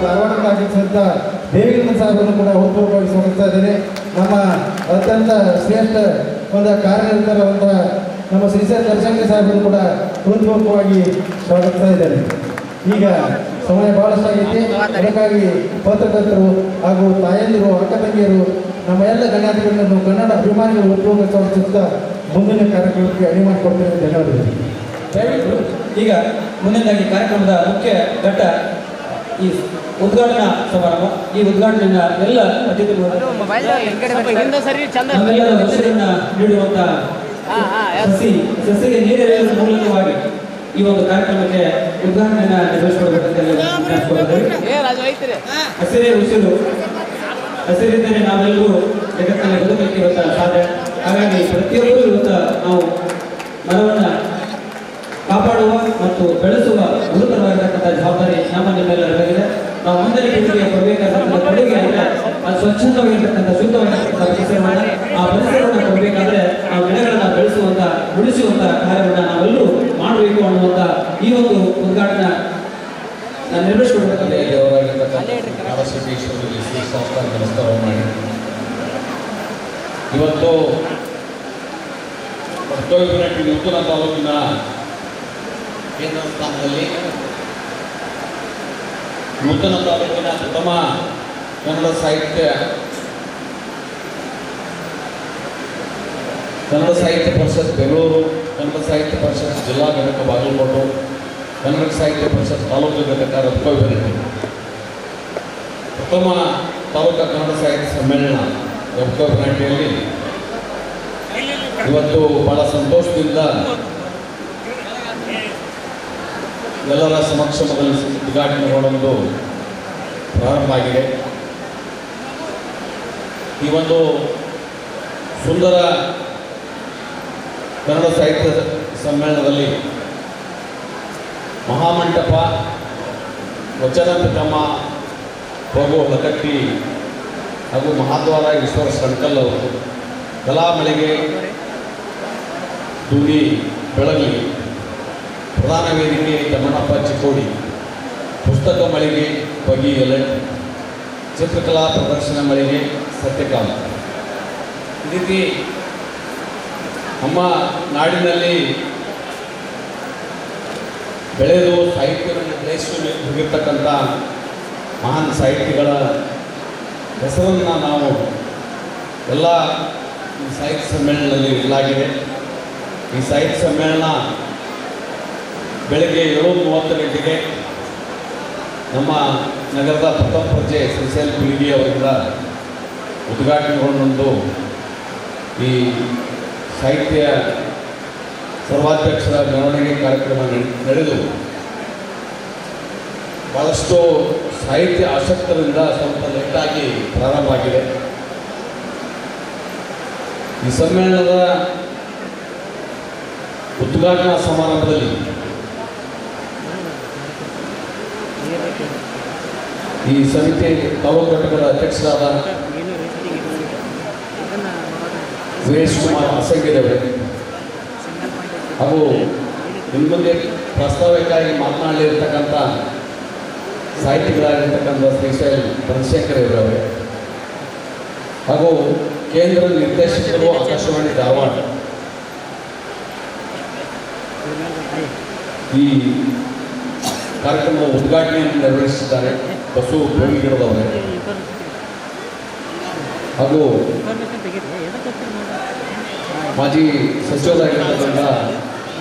ಧಾರವಾಡದಲ್ಲಿ ಆಗಿರ್ತಂಥ ದೇವೇಂದ್ರ ಸಾಹೇಬರನ್ನು ಕೂಡ ಹುಟ್ಟುಹಬ್ಬವಾಗಿ ಸ್ವಾಗತಿಸ್ತಾ ಇದ್ದೇನೆ. ನಮ್ಮ ಅತ್ಯಂತ ಶ್ರೇಷ್ಠ ಒಂದು ಕಾರ್ಯನಿರತರಾದಂಥ ನಮ್ಮ ಶ್ರೀಶೈಲ ದರ್ಶಂಗಿ ಸಾಹೇಬರನ್ನು ಕೂಡ ಹುಟ್ಟುಹಬ್ಬವಾಗಿ ಸ್ವಾಗತಿಸ್ತಾ ಇದ್ದೇನೆ. ಈಗ ಸಮಯ ಬಹಳಷ್ಟಾಗೈತಿ, ಅದಕ್ಕಾಗಿ ಪತ್ರಕರ್ತರು ಹಾಗೂ ತಾಯಂದಿರು, ಅಕ್ಕ ತಂಗಿಯರು, ನಮ್ಮ ಎಲ್ಲ ಗಣ್ಯಾತಿಗಳನ್ನು ಕನ್ನಡ ಅಭಿಮಾನಿಗಳು ಹುಟ್ಟುಹಬ್ಬ ಸ್ವಾಗತಿಸುತ್ತಾ ಮುಂದಿನ ಕಾರ್ಯಕ್ರಮಕ್ಕೆ ಅಡಿ ಮಾಡಿಕೊಡ್ತೇವೆ. ಧನ್ಯವಾದಗಳು. ದಯವಿಟ್ಟು ಈಗ ಮುಂದಿನದಾಗಿ ಕಾರ್ಯಕ್ರಮದ ಮುಖ್ಯ ಘಟ್ಟ ಈ ಉದ್ಘಾಟನಾ ಸಮಾರಂಭ. ಈ ಉದ್ಘಾಟನೆಯ ಎಲ್ಲ ಅತಿಥಿಗಳು ನೀಡುವಂತ ಸಸಿಗೆ ನೀರೆರೆಯುವ ಮೂಲಕವಾಗಿ ಈ ಒಂದು ಕಾರ್ಯಕ್ರಮಕ್ಕೆ ಉದ್ಘಾಟನೆಯನ್ನ ನಿರ್ವಹಿಸಿಕೊಳ್ಬೇಕಂತ ಹಸಿರೇ ಉಸಿರು, ಹಸಿರಿದ್ದರೆ ನಾವೆಲ್ಲರೂ ಜಗತ್ತಿನಲ್ಲಿ ಬದುಕಲಿಕ್ಕೆ ಇವತ್ತ ಸಾಧ್ಯ. ಹಾಗಾಗಿ ಪ್ರತಿಯೊಬ್ಬರು ಇವತ್ತ ನಾವು ಮರವನ್ನು ಕಾಪಾಡುವ ಮತ್ತು ಬೆಳೆಸುವ ಗುರುತರವಾಗಿರತಕ್ಕಂಥ ಜವಾಬ್ದಾರಿ ನಮ್ಮ ನಿಮ್ಮೆಲ್ಲರಿಗಿದೆ. ನಾವು ಮುಂದಿನ ಪೀಳಿಗೆಗೆ ಕೊಡಬೇಕಾದಂಥ ಕೊಡುಗೆ ಅಂದರೆ ಅದು ಸ್ವಚ್ಛಂದವಾಗಿರ್ತಕ್ಕಂಥ ಶುದ್ಧವಾಗಿರ್ತಕ್ಕಂಥ ಪರಿಸರವನ್ನು, ಆ ಪರಿಸರವನ್ನು ಕೊಡಬೇಕಾದ್ರೆ ನಾವು ಗಿಡಗಳನ್ನು ಬೆಳೆಸುವಂಥ, ಉಳಿಸುವಂಥ ಕಾರ್ಯವನ್ನು ನಾವೆಲ್ಲರೂ ಮಾಡಬೇಕು ಅನ್ನುವಂಥ ಈ ಒಂದು ಉದ್ಘಾಟನಾ ನಾನು ನಿರ್ವಹಿಸಿಕೊಡ್ಬೇಕಂತ ನಮಸ್ಕಾರ ಮಾಡಿ ಇವತ್ತು ನೂತನ ತಾಲೂಕಿನ ಕೇಂದ್ರ ಸ್ಥಾನದಲ್ಲಿ ನೂತನ ತಾಲೂಕಿನ ಪ್ರಥಮ ಕನ್ನಡ ಸಾಹಿತ್ಯ ಪರಿಷತ್ ಬೆಂಗಳೂರು, ಕನ್ನಡ ಸಾಹಿತ್ಯ ಪರಿಷತ್ ಜಿಲ್ಲಾ ಘಟಕ ಬಾಗಲಕೋಟೆ, ಕನ್ನಡ ಸಾಹಿತ್ಯ ಪರಿಷತ್ ತಾಲೂಕು ಘಟಕ ರತ್ಕೋವಿನಟ್ಟಿ ಪ್ರಥಮ ತಾಲೂಕಾ ಕನ್ನಡ ಸಾಹಿತ್ಯ ಸಮ್ಮೇಳನ ರತ್ಕೋವಿನಟ್ಟಿಯಲ್ಲಿ ಇವತ್ತು ಬಹಳ ಸಂತೋಷದಿಂದ ಎಲ್ಲರ ಸಮಕ್ಷಮದಲ್ಲಿ ಉದ್ಘಾಟನೆಗೊಂಡು ಪ್ರಾರಂಭ ಆಗಿದೆ. ಈ ಒಂದು ಸುಂದರ ಕನ್ನಡ ಸಾಹಿತ್ಯ ಸಮ್ಮೇಳನದಲ್ಲಿ ಮಹಾಮಂಟಪ, ವಚನ ಪಿತಾಮ ಪ್ರಭು ಲಕಟ್ಟಿ ಹಾಗೂ ಮಹಾದ್ವಾರ ಈಶ್ವರ ಸಣ್ಕಲ್ ಅವರು, ಕಲಾಮಳಿಗೆ ದುಡಿ ಬೆಳಗಲಿ, ಪ್ರಧಾನ ವೇದಿಕೆ ತಮ್ಮಣ್ಣಪ್ಪ ಚಿಕ್ಕೋಡಿ, ಪುಸ್ತಕ ಮಳಿಗೆ ಬಗಿ ಎಲೆಟ್, ಚಿತ್ರಕಲಾ ಪ್ರದರ್ಶನ ಮಳಿಗೆ ಸತ್ಯಕಾಂತ್. ಈ ರೀತಿ ನಮ್ಮ ನಾಡಿನಲ್ಲಿ ಬೆಳೆದು ಸಾಹಿತ್ಯವನ್ನು ಗ್ರಹಿಸಿ ಹೋಗಿರ್ತಕ್ಕಂಥ ಮಹಾನ್ ಸಾಹಿತಿಗಳ ಹೆಸರನ್ನು ನಾವು ಎಲ್ಲ ಈ ಸಾಹಿತ್ಯ ಸಮ್ಮೇಳನದಲ್ಲಿ ಇಡಲಾಗಿದೆ. ಈ ಸಾಹಿತ್ಯ ಸಮ್ಮೇಳನ ಬೆಳಗ್ಗೆ 7:30 ಗಂಟೆಗೆ ನಮ್ಮ ನಗರದ ಪ್ರಥಮ ಪ್ರಜೆ ಶ್ರೀಶೈಲ ಪುಲಿಗಿ ಅವರಿಂದ ಉದ್ಘಾಟನೆಗೊಂಡು ಈ ಸಾಹಿತ್ಯ ಸರ್ವಾಧ್ಯಕ್ಷರ ಮೆರವಣಿಗೆ ಕಾರ್ಯಕ್ರಮ ನಡೆದು ಭಾಳಷ್ಟು ಸಾಹಿತ್ಯ ಆಸಕ್ತರಿಂದ ಸ್ವಲ್ಪ ಲೇಟಾಗಿ ಪ್ರಾರಂಭ ಆಗಿದೆ. ಈ ಸಮ್ಮೇಳನದ ಉದ್ಘಾಟನಾ ಸಮಾರಂಭದಲ್ಲಿ ಈ ಸಮಿತಿ ತಾಲೂಕು ಘಟಕದ ಅಧ್ಯಕ್ಷರಾದ ವೀರೇಶ್ ಕುಮಾರ್ ಅಸಂಖ್ಯದವರೇ ಹಾಗೂ ನಿಮ್ಮ ಮುಂದೆ ಪ್ರಾಸ್ತಾವಿಕವಾಗಿ ಮಾತನಾಡಲಿರ್ತಕ್ಕಂಥ ಸಾಹಿತಿಗಳಾಗಿರ್ತಕ್ಕಂಥ ಶ್ರೀಶೈಲ ಚಂದ್ರಶೇಖರ್ ಇವರವರೇ ಹಾಗೂ ಕೇಂದ್ರ ನಿರ್ದೇಶಕರು ಆಕಾಶವಾಣಿ ಧಾರವಾಡ ಈ ಕಾರ್ಯಕ್ರಮದ ಉದ್ಘಾಟನೆಯನ್ನು ನಿರ್ವಹಿಸಿದ್ದಾರೆ ಬಸು ಭೂಮಿಗಿಡದವರೇ ಹಾಗೂ ಮಾಜಿ ಸಚಿವರಾಗಿರ್ತಕ್ಕಂಥ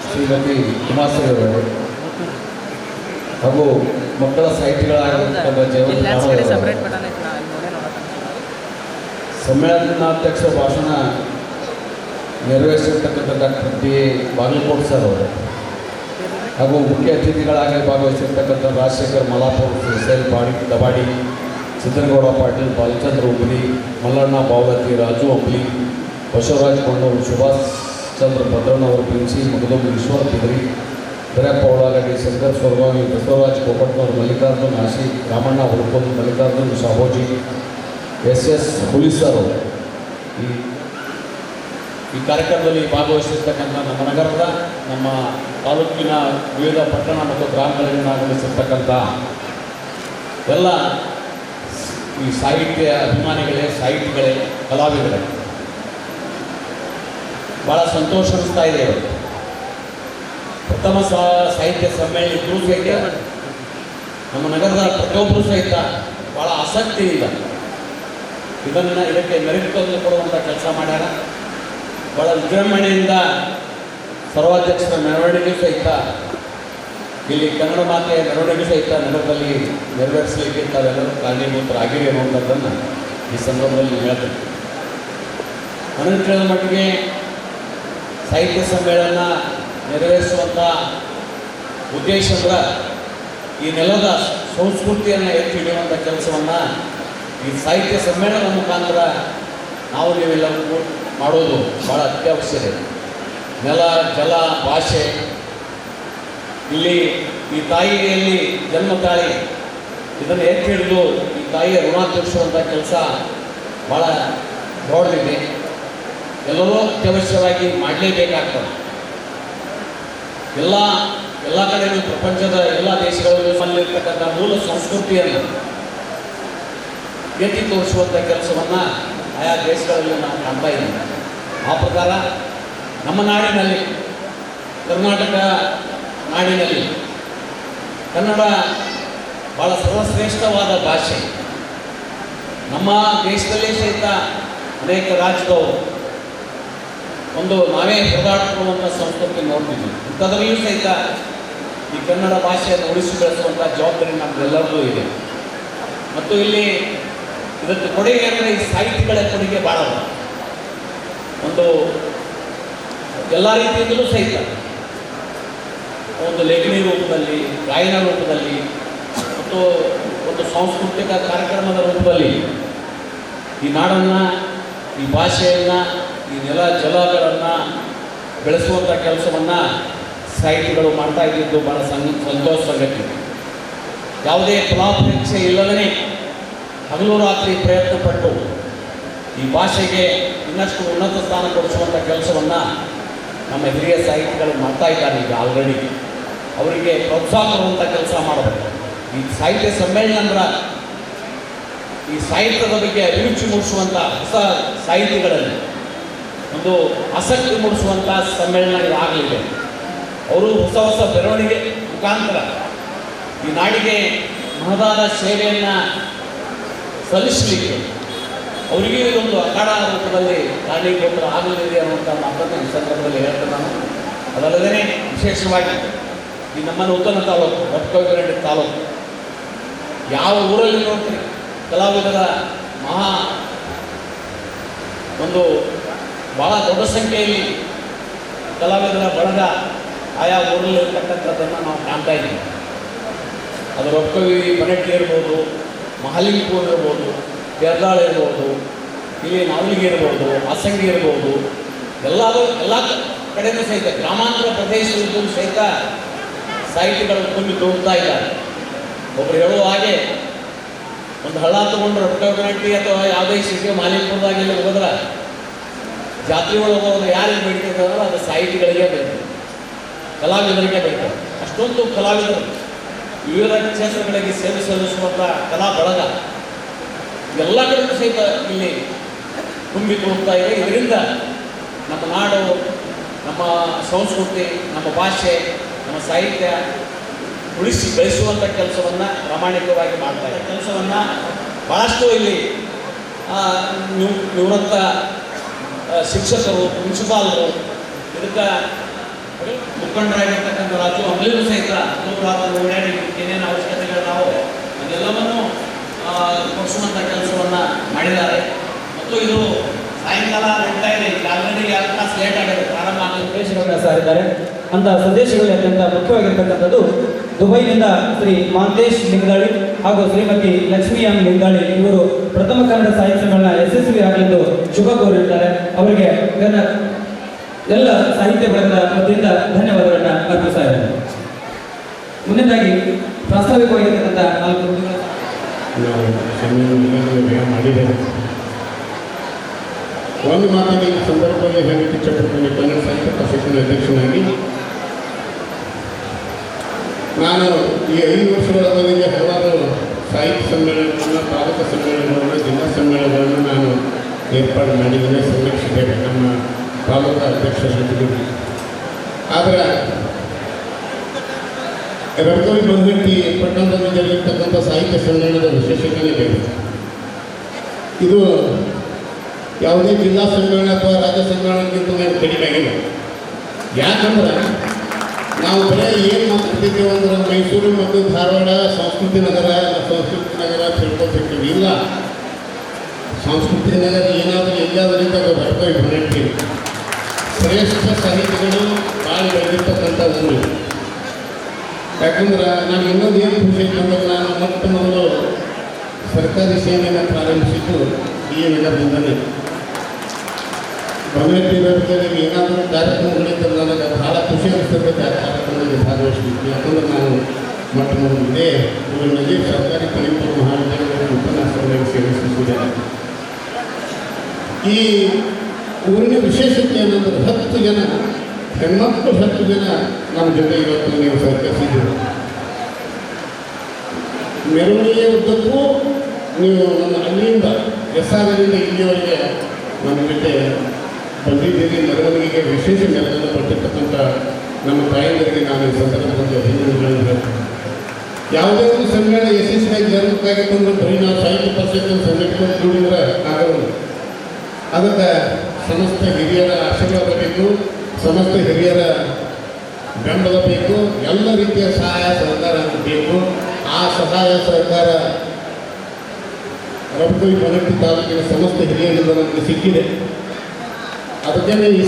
ಶ್ರೀಮತಿ ಉಮಾಶ್ರೀ ಅವರೇ ಹಾಗೂ ಮಕ್ಕಳ ಸಾಹಿತಿಗಳಾಗಿರ್ತಕ್ಕಂಥ ಸಮ್ಮೇಳನಾಧ್ಯಕ್ಷ ಭಾಷಣ ನೆರವೇರಿಸಿರ್ತಕ್ಕಂಥ ಡಾಕ್ಟರ್ ಟಿ ಬಾಗಲಕೋಟೆ ಸರ್ ಅವರು ಹಾಗೂ ಮುಖ್ಯ ಅತಿಥಿಗಳಾಗಿ ಭಾಗವಹಿಸಿರ್ತಕ್ಕಂಥ ರಾಜಶೇಖರ್ ಮಲಾಪುರ್, ಶ್ರೀಶೈಲ್ ದಬಾಡಿ, ಸಿದ್ದನಗೌಡ ಪಾಟೀಲ್, ಬಾಲಚಂದ್ರ ಉಬ್ಲಿ, ಮಲ್ಲಣ್ಣ ಬಾವಲತಿ, ರಾಜು ಅಂಬ್ಲಿ, ಬಸವರಾಜ್ ಕೊಂಡೂರು, ಸುಭಾಷ್ ಚಂದ್ರ ಭದ್ರನವರು, ಪ್ರಿನ್ಸಿ ಮಗದೂಮ್, ಈಶ್ವರ ಪಿದ್ರಿ, ದರಪ್ಪ ಒಳಗಡೆ, ಶಂಕರ್ ಸ್ವರ್ಗಾವಿ, ಬಸವರಾಜ್ ಕೋಪಟ್ನವರು, ಮಲ್ಲಿಕಾರ್ಜುನ್ ಆಶಿ, ರಾಮಣ್ಣ ಹುಡುಕೋದು, ಮಲ್ಲಿಕಾರ್ಜುನ್ ಶಾಭೋಜಿ, ಎಸ್ ಹುಲಿಸರು ಈ ಕಾರ್ಯಕ್ರಮದಲ್ಲಿ ಭಾಗವಹಿಸಿರ್ತಕ್ಕಂಥ ನಮ್ಮ ನಗರದ, ನಮ್ಮ ತಾಲೂಕಿನ ವಿವಿಧ ಪಟ್ಟಣ ಮತ್ತು ಗ್ರಾಮಗಳಿಂದ ಆಗಮಿಸಿರ್ತಕ್ಕಂಥ ಎಲ್ಲ ಈ ಸಾಹಿತ್ಯ ಅಭಿಮಾನಿಗಳೇ, ಸಾಹಿತಿಗಳೇ, ಕಲಾವಿದರೇ ಭಾಳ ಸಂತೋಷ ಅನಿಸ್ತಾ ಇದೆ. ಇವತ್ತು ಪ್ರಥಮ ಸಾಹಿತ್ಯ ಸಮ್ಮೇಳನ ಇದ್ರೂ ಸಹಿತ ನಮ್ಮ ನಗರದ ಪ್ರತಿಯೊಬ್ಬರು ಸಹಿತ ಭಾಳ ಆಸಕ್ತಿಯಿಂದ ಇದಕ್ಕೆ ಮೆರುಗು ತಂದು ಕೊಡುವಂಥ ಕೆಲಸ ಮಾಡ್ಯಾರ. ಭಾಳ ವಿಜೃಂಭಣೆಯಿಂದ ಸರ್ವಾಧ್ಯಕ್ಷರ ಮೆರವಣಿಗೆ ಸಹಿತ ಇಲ್ಲಿ ಕನ್ನಡ ಮಾತೆಯ ಮೆರವಣಿಗೆ ಸಹಿತ ನಗರದಲ್ಲಿ ನೆರವೇರಿಸಲಿಕ್ಕೆ ತಾವೆಲ್ಲರೂ ಕಾರಣೀಭೂತರಾಗಿವೆ ಅನ್ನುವಂಥದ್ದನ್ನು ಈ ಸಂದರ್ಭದಲ್ಲಿ ಹೇಳ್ತೇನೆ. ನನಗೆ ತಿಳಿದ ಮಟ್ಟಿಗೆ ಸಾಹಿತ್ಯ ಸಮ್ಮೇಳನ ನೆರವೇರಿಸುವಂಥ ಉದ್ದೇಶ ಅಂದ್ರೆ ಈ ನೆಲದ ಸಂಸ್ಕೃತಿಯನ್ನು ಎತ್ತಿ ಹಿಡಿಯುವಂಥ ಕೆಲಸವನ್ನು ಈ ಸಾಹಿತ್ಯ ಸಮ್ಮೇಳನ ಮುಖಾಂತರ ನಾವು ನೀವೆಲ್ಲರೂ ಮಾಡೋದು ಭಾಳ ಅತ್ಯವಶ್ಯಕ. ನೆಲ, ಜಲ, ಭಾಷೆ, ಇಲ್ಲಿ ಈ ತಾಯಿಯಲ್ಲಿ ಜನ್ಮ ತಾಳಿ ಇದನ್ನು ಎತ್ತಿ ಹಿಡಿದು ಈ ತಾಯಿಯ ಋಣ ತೀರಿಸುವಂಥ ಕೆಲಸ ಭಾಳ ದೊಡ್ಡದಿದೆ. ಎಲ್ಲರೂ ಅತ್ಯವಶ್ಯವಾಗಿ ಮಾಡಲೇಬೇಕಾಗ್ತದೆ. ಎಲ್ಲ ಕಡೆಯೂ ಪ್ರಪಂಚದ ಎಲ್ಲ ದೇಶಗಳಲ್ಲಿರ್ತಕ್ಕಂಥ ಮೂಲ ಸಂಸ್ಕೃತಿಯನ್ನು ಎತ್ತಿ ತೋರಿಸುವಂಥ ಕೆಲಸವನ್ನು ಆಯಾ ದೇಶಗಳಲ್ಲಿ ನಾವು ಕಾಣ್ತಾ ಇದ್ದೀವಿ. ಆ ಪ್ರಕಾರ ನಮ್ಮ ನಾಡಿನಲ್ಲಿ, ಕರ್ನಾಟಕ ನಾಡಿನಲ್ಲಿ ಕನ್ನಡ ಭಾಳ ಸರ್ವಶ್ರೇಷ್ಠವಾದ ಭಾಷೆ. ನಮ್ಮ ದೇಶದಲ್ಲಿ ಸಹಿತ ಅನೇಕ ರಾಜ್ಯದವರು ನಾವೇ ಹೊರದಾಡಿಕೊಳ್ಳುವಂಥ ಸಂಸ್ಕೃತಿ ನೋಡ್ತೀವಿ. ಇಂಥದ್ರಲ್ಲೂ ಸಹಿತ ಈ ಕನ್ನಡ ಭಾಷೆಯನ್ನು ಉಳಿಸಿ ಬೆಳೆಸುವಂಥ ಜವಾಬ್ದಾರಿ ನಮ್ಮೆಲ್ಲರಿಗೂ ಇದೆ. ಮತ್ತು ಇಲ್ಲಿ ಇದಕ್ಕೆ ಕೊಡುಗೆ ಅಂದರೆ ಈ ಸಾಹಿತಿಗಳ ಕೊಡುಗೆ ಭಾಳ ಎಲ್ಲ ರೀತಿಯಿಂದಲೂ ಸಹಿತ ಲೇಖನಿ ರೂಪದಲ್ಲಿ, ಗಾಯನ ರೂಪದಲ್ಲಿ ಮತ್ತು ಸಾಂಸ್ಕೃತಿಕ ಕಾರ್ಯಕ್ರಮದ ರೂಪದಲ್ಲಿ ಈ ನಾಡನ್ನು, ಈ ಭಾಷೆಯನ್ನು, ಈ ನೆಲ ಜಲಗಳನ್ನು ಬೆಳೆಸುವಂಥ ಕೆಲಸವನ್ನು ಸಾಹಿತಿಗಳು ಮಾಡ್ತಾ ಇದ್ದಿದ್ದು ಭಾಳ ಸಂತೋಷ ಸಂಗತಿ. ಯಾವುದೇ ಫಲಾಪೇಕ್ಷೆ ಇಲ್ಲದೇ ಹಗಲು ರಾತ್ರಿ ಪ್ರಯತ್ನಪಟ್ಟು ಈ ಭಾಷೆಗೆ ಇನ್ನಷ್ಟು ಉನ್ನತ ಸ್ಥಾನ ಕೊಡಿಸುವಂಥ ಕೆಲಸವನ್ನು ನಮ್ಮ ಹಿರಿಯ ಸಾಹಿತಿಗಳು ಮಾಡ್ತಾ ಇದ್ದಾರೆ. ಈಗ ಆಲ್ರೆಡಿ ಅವರಿಗೆ ಪ್ರೋತ್ಸಾಹ ಕೊಡುವಂಥ ಕೆಲಸ ಮಾಡಬೇಕು. ಈ ಸಾಹಿತ್ಯ ಸಮ್ಮೇಳನ ಅಂದ್ರೆ ಈ ಸಾಹಿತ್ಯದ ಬಗ್ಗೆ ಅಭಿರುಚಿ ಮೂಡಿಸುವಂಥ ಹೊಸ ಸಾಹಿತಿಗಳಲ್ಲಿ ಆಸಕ್ತಿ ಮೂಡಿಸುವಂಥ ಸಮ್ಮೇಳನ ಆಗಲಿದೆ. ಅವರು ಹೊಸ ಬೆಳವಣಿಗೆ ಮುಖಾಂತರ ಈ ನಾಡಿಗೆ ಮಹದಾದ ಸೇವೆಯನ್ನು ಸಲ್ಲಿಸಲಿಕ್ಕೆ ಅವರಿಗೆ ಇದೊಂದು ಅಖಾಡ ರೂಪದಲ್ಲಿ ಕಾರಣೀಭೂತರ ಆಗಲಿದೆ ಅನ್ನುವಂಥ ಮಾತನ್ನು ಈ ಸಂದರ್ಭದಲ್ಲಿ ಹೇಳ್ತೇನೆ ನಾನು. ಅದಲ್ಲದೇ ವಿಶೇಷವಾಗಿ ಈ ನಮ್ಮ ನೂತನ ತಾಲೂಕು, ರಟ್ಕವಿರಳ್ಳಿ ತಾಲೂಕು, ಯಾವ ಊರಲ್ಲಿ ನೋಡ್ತೀರಿ ಕಲಾವಿದರ ಭಾಳ ದೊಡ್ಡ ಸಂಖ್ಯೆಯಲ್ಲಿ ಕಲಾವಿದರ ಬಳಗ ಆಯಾ ಊರಲ್ಲಿ ಇರ್ತಕ್ಕಂಥದ್ದನ್ನು ನಾವು ಕಾಣ್ತಾ ಇದ್ದೀವಿ. ಅದು ರೊಕ್ಕವಿ ಪನಟ್ಟಿ ಇರ್ಬೋದು, ಮಹಾಲಿಂಗಪುರ ಇರ್ಬೋದು, ಕೆರ್ದಾಳ ಇರ್ಬೋದು, ಇಲ್ಲಿ ನಾವಲಿಗೆ ಇರ್ಬೋದು, ಹಾಸಂಗಿ ಇರ್ಬೋದು, ಎಲ್ಲ ಕಡೆಯೂ ಸಹಿತ ಗ್ರಾಮಾಂತರ ಪ್ರದೇಶದಲ್ಲೂ ಸಹಿತ ಸಾಹಿತಿಗಳು ತುಂಬಿ ತೋರ್ತಾ ಇದ್ದಾರೆ. ಒಬ್ಬರು ಹೇಳುವ ಹಾಗೆ ಒಂದು ಹಳ್ಳ ತೊಗೊಂಡು ರೊಕ್ಕಿ ಅಥವಾ ಯಾವುದೇ ಸಿಟಿ ಮಾಲಿಂಗಪುರದಾಗೆಲ್ಲ ಹೋದ್ರೆ ಜಾತ್ರೆ ಒಳಗೆ ಹೋದ್ರೆ ಯಾರಿಗೆ ಬೇಡ್ತಿದ್ದಾರೋ ಅದು ಸಾಹಿತಿಗಳಿಗೆ ಬೇಕು, ಕಲಾವಿದರಿಗೆ ಬೇಕು. ಅಷ್ಟೊಂದು ಕಲಾವಿದರು ವಿವಿಧ ಕ್ಷೇತ್ರಗಳಿಗೆ ಸೇವೆ ಸಲ್ಲಿಸುವಂಥ ಕಲಾ ಬಳಗ ಎಲ್ಲ ಕಡೆಗೂ ಸಹಿತ ಇಲ್ಲಿ ತುಂಬಿ ತೋರ್ತಾ ಇದೆ. ಇದರಿಂದ ನಮ್ಮ ನಾಡು, ನಮ್ಮ ಸಂಸ್ಕೃತಿ, ನಮ್ಮ ಭಾಷೆ, ನಮ್ಮ ಸಾಹಿತ್ಯ ಉಳಿಸಿ ಬೆಳೆಸುವಂಥ ಕೆಲಸವನ್ನು ಪ್ರಾಮಾಣಿಕವಾಗಿ ಮಾಡ್ತಾ ಇದೆ. ಕೆಲಸವನ್ನು ಭಾಳಷ್ಟು ಇಲ್ಲಿ ನಿವೃತ್ತ ಶಿಕ್ಷಕರು, ಪ್ರಿನ್ಸಿಪಾಲರು, ಇದಕ್ಕೆ ಮುಖಂಡರಾಗಿರ್ತಕ್ಕಂಥ ರಾಜು ಅಮಲಿಗೂ ಸಹಿತ ಓಡಾಡಿ ಏನೇನು ಅವಶ್ಯಕತೆಗಳು ನಾವು ಅದೆಲ್ಲವನ್ನು ಕೊಡಿಸುವಂಥ ಕೆಲಸವನ್ನು ಮಾಡಿದ್ದಾರೆ. ಮತ್ತು ಇದು ಸಾಯಂಕಾಲ ನಡೀತಾ ಇದೆ. ಈಗ ಆಲ್ರೆಡಿ 2 ತಾಸು ಲೇಟ್ ಆಗಿದೆ ಪ್ರಾರಂಭ ಆಗೋ ಸಂದೇಶಗಳನ್ನ ಸಾರಿದ್ದಾರೆ. ಅಂತ ಸಂದೇಶಗಳು ಅತ್ಯಂತ ಮುಖ್ಯವಾಗಿರ್ತಕ್ಕಂಥದ್ದು ದುಬೈನಿಂದ ಶ್ರೀ ಮಾಂತೇಶ್ ಲಿಂಗಾಳಿ ಹಾಗೂ ಶ್ರೀಮತಿ ಲಕ್ಷ್ಮೀ ಎಂ ಲಿಂಗಾಳಿ ಇವರು ಪ್ರಥಮ ಕನ್ನಡ ಸಾಹಿತ್ಯ ಸಮ್ಮೇಳನ ಯಶಸ್ವಿ ಆಗಲೆಂದು ಶುಭ ಕೋರಿರುತ್ತಾರೆ. ಅವರಿಗೆ ಎಲ್ಲ ಸಾಹಿತ್ಯ ಬಳಗದ ವತಿಯಿಂದ ಧನ್ಯವಾದಗಳನ್ನ ಅರ್ಪಿಸ್ತಾ ಇದ್ದಾರೆ. ಮುಂದಿನದಾಗಿ ಪ್ರಾಸ್ತಾವಿಕವಾಗಿರ್ತಕ್ಕಂಥ 4 ಬೇಗ ಮಾಡಿದ್ದೇವೆ. ಒಂದು ಮಾತಿಗೆ ಈ ಸಂದರ್ಭದಲ್ಲಿ ಹೇಳಕ್ಕೆ ಇಚ್ಛಪಡ್ತೀನಿ. ಕನ್ನಡ ಸಾಹಿತ್ಯ ಪರಿಷತ್ತಿನ ಅಧ್ಯಕ್ಷನಾಗಿ ನಾನು ಈ 5 ವರ್ಷಗಳ ಅವಧಿಗೆ ಹಲವಾರು ಸಾಹಿತ್ಯ ಸಮ್ಮೇಳನಗಳನ್ನು, ತಾಲೂಕು ಸಮ್ಮೇಳನಗಳನ್ನು, ಜಿಲ್ಲಾ ಸಮ್ಮೇಳನಗಳನ್ನು ನಾನು ಏರ್ಪಾಡು ಮಾಡಿದ್ದೇನೆ, ಸಂರಕ್ಷಿಸಿದ್ದೇನೆ ನಮ್ಮ ತಾಲೂಕು ಅಧ್ಯಕ್ಷರ ಜೊತೆಗೆ. ಆದರೆ ರಂಗೋಲಿ ಬಂದಟ್ಟಿ ಪಟ್ಟಣದಲ್ಲಿ ಜರುಗಿರ್ತಕ್ಕಂಥ ಸಾಹಿತ್ಯ ಸಮ್ಮೇಳನದ ವಿಶೇಷತೆಯೇ ಬೇರೆ. ಇದು ಯಾವುದೇ ಜಿಲ್ಲಾ ಸಮ್ಮೇಳನ ಅಥವಾ ರಾಜ್ಯ ಸಮ್ಮೇಳನಕ್ಕಿಂತ ಏನು ಕಡಿಮೆ ಆಗಿಲ್ಲ. ಯಾಕಂದ್ರೆ ನಾವು ಬರೀ ಏನು ಮಾತಾಡ್ತಿದ್ದೇವೆ ಅಂದ್ರೆ ಮೈಸೂರು ಮತ್ತು ಧಾರವಾಡ ಸಂಸ್ಕೃತಿ ನಗರ ತಿಳ್ಕೊತಿರ್ತೀವಿ. ಇಲ್ಲ, ಸಂಸ್ಕೃತಿ ನಗರ ಏನಾದರೂ ಎಲ್ಲಾದ್ರಿಂದ ಅದು ಬರ್ಕೊಂಡು ಹೊರಡ್ತೀವಿ. ಶ್ರೇಷ್ಠ ಸಾಹಿತಿಗಳು ಭಾಳ ಬೆಳೆದಿರ್ತಕ್ಕಂಥ ಊರು. ಯಾಕಂದ್ರೆ ನಾನು ಇನ್ನೊಂದು ಏನು ಖುಷಿ ಐತಂದ್ರೆ ನಾನು ಮೊಟ್ಟ ಮೊದಲು ಸರ್ಕಾರಿ ಸೇವೆಯನ್ನು ಪ್ರಾರಂಭಿಸಿದ್ದು ಈ ನಗರದಿಂದಲೇ. ಬನ್ನಟ್ಟಿರೋರಿಗೆ ಏನಾದರೂ ಕಾರ್ಯಕ್ರಮಗಳಿದ್ದರೆ ನನಗೆ ಭಾಳ ಖುಷಿ ಅನಿಸ್ತದೆ ಆ ಕಾರ್ಯಕ್ರಮದಲ್ಲಿ ಭಾಗವಹಿಸಬೇಕು. ಯಾಕಂದ್ರೆ ನಾನು ಮೊಟ್ಟ ಮೊದಲು ಇದೇ ಊರಿನಲ್ಲಿ ಸರ್ಕಾರಿ ಪದವಿ ಪೂರ್ವ ಮಹಾವಿದ್ಯಾಲಯದಲ್ಲಿ ಉಪನ್ಯಾಸಕರಾಗಿ ಸೇವಿಸುತ್ತಿದ್ದೇನೆ. ಈ ಊರಿನ ವಿಶೇಷತೆ ಏನಂದ್ರೆ 10 ಜನ ಹೆಣ್ಮಕ್ಕಳು 10 ಜನ ನಮ್ಮ ಜೊತೆ ಇವತ್ತು ನೀವು ಸಹಕರಿಸಿದ್ದೀರಿ. ಮೆರವಣಿಗೆ ಉದ್ದಕ್ಕೂ ನೀವು ನನ್ನ ಅಲ್ಲಿಂದ ಎಸ್ಸಾಗದಿಂದ ಇಲ್ಲಿಯವರೆಗೆ ನಮ್ಮ ಜೊತೆ ಬಂದಿದ್ದೀರಿ. ಮೆರವಣಿಗೆಗೆ ವಿಶೇಷ ನೆರವನ್ನು ಕೊಟ್ಟಿರ್ತಕ್ಕಂಥ ನಮ್ಮ ತಾಯಂದಿರಿಗೆ ನಾನು ಈ ಸಂದರ್ಭದಲ್ಲಿ ಅಭಿನಂದನೆಗಳನ್ನು ಹೇಳ್ತೀನಿ. ಯಾವುದೇ ಒಂದು ಸಮ್ಮೇಳನ ಯಶಸ್ವಿಯಾಗಿ ಜರುಗಬೇಕಾಗಿತ್ತು ಬರೀ ನಾವು ಸಾಹಿತ್ಯ ಪರಿಷತ್ತನ್ನು ಸಂಘಟನೆ ಕೂಡಿದ್ರೆ ಆಗೋದು. ಅದಕ್ಕೆ ಸಮಸ್ತ ಹಿರಿಯರ ಆಶೀರ್ವಾದ ಬೇಕು, ಸಮಸ್ತ ಹಿರಿಯರ ಬೆಂಬಲ ಬೇಕು, ಎಲ್ಲ ರೀತಿಯ ಸಹಾಯ ಸಹಕಾರ ಬೇಕು. ಆ ಸಹಾಯ ಸಹಕಾರ ರಬಕವಿ ಬನ್ನಟ್ಟಿ ತಾಲೂಕಿನ ಸಮಸ್ತ ಹಿರಿಯರಿಂದ ನಮಗೆ ಸಿಕ್ಕಿದೆ. ಅದಕ್ಕೇ ಈ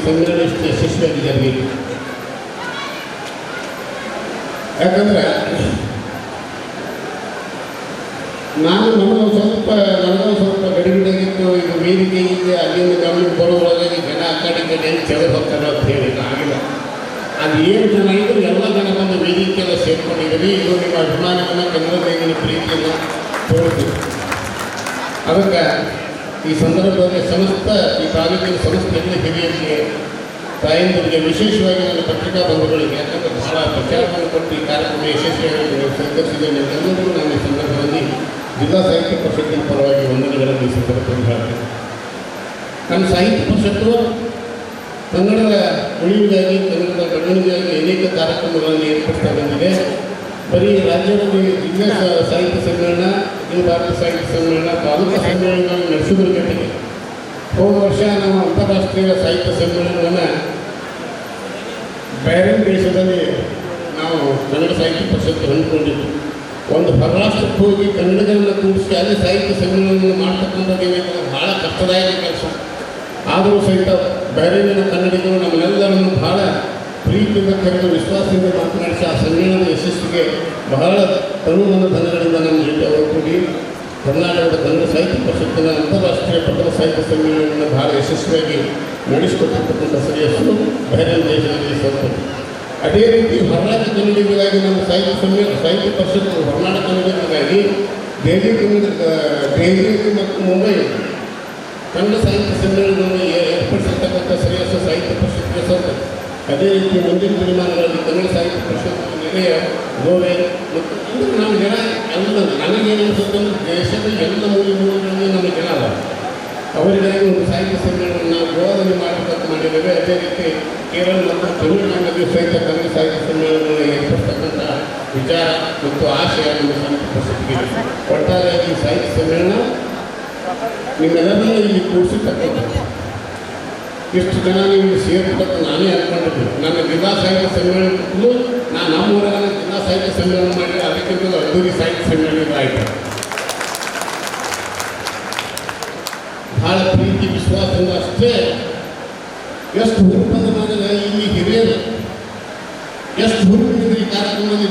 ಸಮ್ಮೇಳನ ಇಷ್ಟು ಯಶಸ್ವಿಯಾಗಿ ಜರುಗಿದೆ. ಯಾಕಂದ್ರೆ ನನಗೂ ಸ್ವಲ್ಪ ಗಡಿಬಿಡಿಯಾಗಿತ್ತು. ಇದು ವೇದಿಕೆಯಿಂದ ಅಲ್ಲಿಂದ ಗಮನಕ್ಕೆ ಬರೋದ್ರೊಳಗಾಗಿ ಜನ ಆ ಕಡೆ ಏನು ಚೆಲುವು ಹೋಗ್ತಾರೆ ಅಂತ ಹೇಳಿ ಆಗಿಲ್ಲ. ಅದು ಏನು ಜನ ಇದ್ರು ಎಲ್ಲ ಜನ ಬಂದು ವೇದಿಕೆಲ್ಲ ಸೇರ್ಕೊಂಡಿದ್ದೀರಿ. ಇದು ನಿಮ್ಮ ಅಭಿಮಾನವನ್ನು, ಕನ್ನಡ ಪ್ರೀತಿಯನ್ನು ತೋರಿಸ್ತೀವಿ. ಅದಕ್ಕೆ ಈ ಸಂದರ್ಭದಲ್ಲಿ ಸಮಸ್ತ ಈ ತಾಲೂಕಿನ ಸಮಸ್ತ ಎಲ್ಲ ಹಿರಿಯರಿಗೆ, ತಾಯಂದಿರಿಗೆ, ವಿಶೇಷವಾಗಿ ನನ್ನ ಪತ್ರಿಕಾ ಬಂಧುಗಳಿಗೆ, ಯಾಕಂದರೆ ಬಹಳ ಪ್ರಚಾರವನ್ನು ಕೊಟ್ಟು ಈ ಕಾರ್ಯಕ್ರಮ ಯಶಸ್ವಿಯಾಗಿ ಸಹಕರಿಸಿದ್ದೇನೆ ಎಲ್ಲರಿಗೂ ನಾನು ಈ ಸಂದರ್ಭದಲ್ಲಿ ಜಿಲ್ಲಾ ಸಾಹಿತ್ಯ ಪರಿಷತ್ತಿನ ಪರವಾಗಿ ವಂದನೆಗಳನ್ನು ಈ ಸಂದರ್ಭದಲ್ಲಿ ಹೇಳ್ತೇನೆ. ನನ್ನ ಸಾಹಿತ್ಯ ಪರಿಷತ್ತು ಕನ್ನಡದ ಉಳಿವಿಗಾಗಿ, ಕನ್ನಡದ ಬೆಳವಣಿಗೆಗಾಗಿ ಅನೇಕ ಕಾರ್ಯಕ್ರಮಗಳನ್ನು ಏರ್ಪಡಿಸ್ತಾ ಬಂದಿದೆ. ಬರೀ ರಾಜ್ಯದಲ್ಲಿ ಜಿಲ್ಲಾ ಸಾಹಿತ್ಯ ಸಮ್ಮೇಳನ, ಈ ಭಾರತ ಸಾಹಿತ್ಯ ಸಮ್ಮೇಳನ, ತಾಲೂಕು ಸಮ್ಮೇಳನಗಳನ್ನು ನಡೆಸಿದ್ರ ಜೊತೆಗೆ ಹೋದ ವರ್ಷ ನಾವು ಅಂತಾರಾಷ್ಟ್ರೀಯ ಸಾಹಿತ್ಯ ಸಮ್ಮೇಳನವನ್ನು ಬೇರೆ ದೇಶದಲ್ಲಿ ನಾವು ಕನ್ನಡ ಸಾಹಿತ್ಯ ಪರಿಷತ್ತು ಹಮ್ಮಿಕೊಂಡಿದ್ದು. ಒಂದು ಹೊರರಾಷ್ಟ್ರಕ್ಕೆ ಹೋಗಿ ಕನ್ನಡಿಗರನ್ನು ಕೂಡಿಸಿ ಅಲ್ಲಿ ಸಾಹಿತ್ಯ ಸಮ್ಮೇಳನವನ್ನು ಮಾಡ್ತಕ್ಕಂಥದ್ದು ಏನಾಯ್ತದೆ ಭಾಳ ಕಷ್ಟದಾಯಕ ಕೆಲಸ. ಆದರೂ ಸಹಿತ ಬೇರೆಯ ಕನ್ನಡಿಗರು ನಮ್ಮೆಲ್ಲರನ್ನು ಭಾಳ ಪ್ರೀತಿಯಿಂದ ಕರೆದು ವಿಶ್ವಾಸದಿಂದ ಮಾತನಾಡಿಸಿ ಆ ಸಮ್ಮೇಳನದ ಯಶಸ್ಸಿಗೆ ಬಹಳ ತನುಮನ ಧನಗಳಿಂದ ನಮ್ಮ ಜೊತೆ ಅವರು ಕೂಡಿ ಕರ್ನಾಟಕದ ಕನ್ನಡ ಸಾಹಿತ್ಯ ಪರಿಷತ್ತಿನ ಅಂತಾರಾಷ್ಟ್ರೀಯ ಪಟ್ಟಣ ಸಾಹಿತ್ಯ ಸಮ್ಮೇಳನವನ್ನು ಬಹಳ ಯಶಸ್ವಿಯಾಗಿ ನಡೆಸಿಕೊಟ್ಟಿರ್ತಕ್ಕಂಥ ಶ್ರೇಯಸ್ಸು ಬೇರೆ ದೇಶದಲ್ಲಿ ಸ್ವಲ್ಪ. ಅದೇ ರೀತಿ ಹೊರನಾಡ ಕನ್ನಡಿಗರಿಗಾಗಿ ನಮ್ಮ ಸಾಹಿತ್ಯ ಪರಿಷತ್ತು ಹೊರನಾಡ ಕನ್ನಡಿಗರಿಗಾಗಿ ದೆಹಲಿ ಮತ್ತು ಮುಂಬೈ ಕನ್ನಡ ಸಾಹಿತ್ಯ ಸಮ್ಮೇಳನವನ್ನು ಏರ್ಪಡಿಸಿರ್ತಕ್ಕಂಥ ಶ್ರೇಯಸ್ಸು ಸಾಹಿತ್ಯ ಪರಿಷತ್ತಿಗೆ ಸ್ವಲ್ಪ. ಅದೇ ರೀತಿ ಮುಂದಿನ ದಿನಮಾನಗಳಲ್ಲಿ ಕನ್ನಡ ಸಾಹಿತ್ಯ ಪರಿಷತ್ತು ನೆರೆಯ ಗೋವೆ ಮತ್ತು ಅಂದರೆ ನಮ್ಮ ಜನ ಎಲ್ಲ ನನಗೇನು ಅನಿಸುತ್ತಂದ್ರೆ ದೇಶದ ಎಲ್ಲ ಮೂಲಗಳಲ್ಲಿ ನಮ್ಮ ಜನ ಅಲ್ಲ, ಅವರಿಗಾಗಿ ಒಂದು ಸಾಹಿತ್ಯ ಸಮ್ಮೇಳನ ನಾವು ಗೋವಾದಲ್ಲಿ ಮಾಡಬೇಕಂತ ಮಾಡಿದ್ದೇವೆ. ಅದೇ ರೀತಿ ಕೇರಳ ಮತ್ತು ತಮಿಳುನಾಡಿನಲ್ಲಿ ಸಹಿತ ಕನ್ನಡ ಸಾಹಿತ್ಯ ಸಮ್ಮೇಳನವನ್ನು ಏರ್ಪಡಿಸ್ತಕ್ಕಂಥ ವಿಚಾರ ಮತ್ತು ಆಶಯ ನಮ್ಮ ಸಾಹಿತ್ಯ ಪರಿಷತ್ತಿಗೆ. ಒಟ್ಟಾರೆಯಾಗಿ ಸಾಹಿತ್ಯ ಸಮ್ಮೇಳನ ನಿಮ್ಮೆಲ್ಲರನ್ನೂ ಇಲ್ಲಿ ಕೂಡಿಸಿರ್ತಕ್ಕಂಥದ್ದು. ಇಷ್ಟು ಜನ ನೀವು ಸೇರ್ಬೇಕಂತ ನಾನೇ ಅಂದ್ಕೊಂಡಿದ್ದೆ. ನನ್ನ ಜಿಲ್ಲಾ ಸಾಹಿತ್ಯ ಸಮ್ಮೇಳನಕ್ಕೂ ನಮ್ಮೂರಾಗ ಜಿಲ್ಲಾ ಸಾಹಿತ್ಯ ಸಮ್ಮೇಳನ ಮಾಡಿ ಅದಕ್ಕಿಂತ ಅದ್ದೂರಿ ಸಾಹಿತ್ಯ ಸಮ್ಮೇಳನ ಆಯಿತು. ಭಾಳ ಪ್ರೀತಿ ವಿಶ್ವಾಸದಿಂದ ಅಷ್ಟೇ ಎಷ್ಟು ಹುರುಪಂದ ಮಾಡಿದ್ರೆ ಇಲ್ಲಿ ಹಿರಿಯರು ಎಷ್ಟು ಹುರುಪಿನಿಂದ ಈ ಕಾರ್ಯಕ್ರಮದಲ್ಲಿ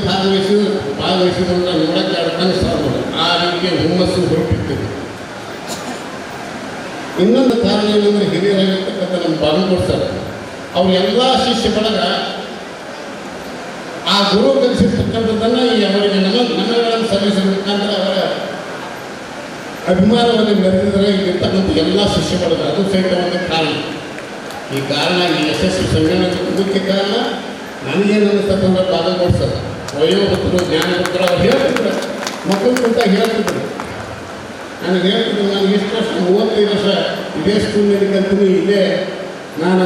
ಭಾಗವಹಿಸಿದ್ರೆ ನೋಡಕ್ಕೆ ಅಡ್ಕೊಂಡು ಸಾಧ್ಯ. ಆ ರೀತಿಯ ಹುಮ್ಮಸ್ಸು ಹುರುಪಿರ್ತದೆ. ಇನ್ನೊಂದು ಕಾರಣ ಏನಂದರೆ ಹಿರಿಯರಾಗಿರ್ತಕ್ಕಂಥ ನಮ್ಮ ಬಾಗಲಕೋಟೆ ಸರ್ ಅವರೆಲ್ಲ ಶಿಷ್ಯ ಬಳಗ ಆ ಗುರು ಕಲಿಸಿರ್ತಕ್ಕಂಥದ್ದನ್ನು ಈ ಅವರಿಗೆ ನಮಗಳನ್ನು ಸಲ್ಲಿಸಬೇಕಂದ್ರೆ ಅವರ ಅಭಿಮಾನವನ್ನು ಮೆರೆದಿದ್ರೆ ಇಲ್ಲಿರ್ತಕ್ಕಂಥ ಎಲ್ಲ ಶಿಷ್ಯ ಬಳಗ ಅದು ಸಹಿತ ಒಂದು ಕಾರಣ. ಈ ಕಾರಣ ಈ ಯಶಸ್ವಿ ಸಮ್ಮೇಳನಕ್ಕೆ ಮುಖ್ಯ ಕಾರಣ ನನಗೇನು ಅನ್ನಿಸ್ತಕ್ಕಂಥ ಬಾಗಲಕೋಟೆ ಸರ್ ವಯೋವೃತ್ತರು ಜ್ಞಾನವೃತ್ತರು ಅವ್ರು ಹೇಳ್ತಿದ್ರು ಮಕ್ಕಳು ಕೂಡ ಹೇಳ್ತಿದ್ರು. ನನಗೆ ಹೇಳ್ತಿದ್ರು, ನಾನು ಎಷ್ಟು ವರ್ಷ 35 ವರ್ಷ ಇದೇ ಸ್ಕೂಲ್ನಲ್ಲಿ ಕಲ್ತೀನಿ, ಇಲ್ಲೇ ನಾನು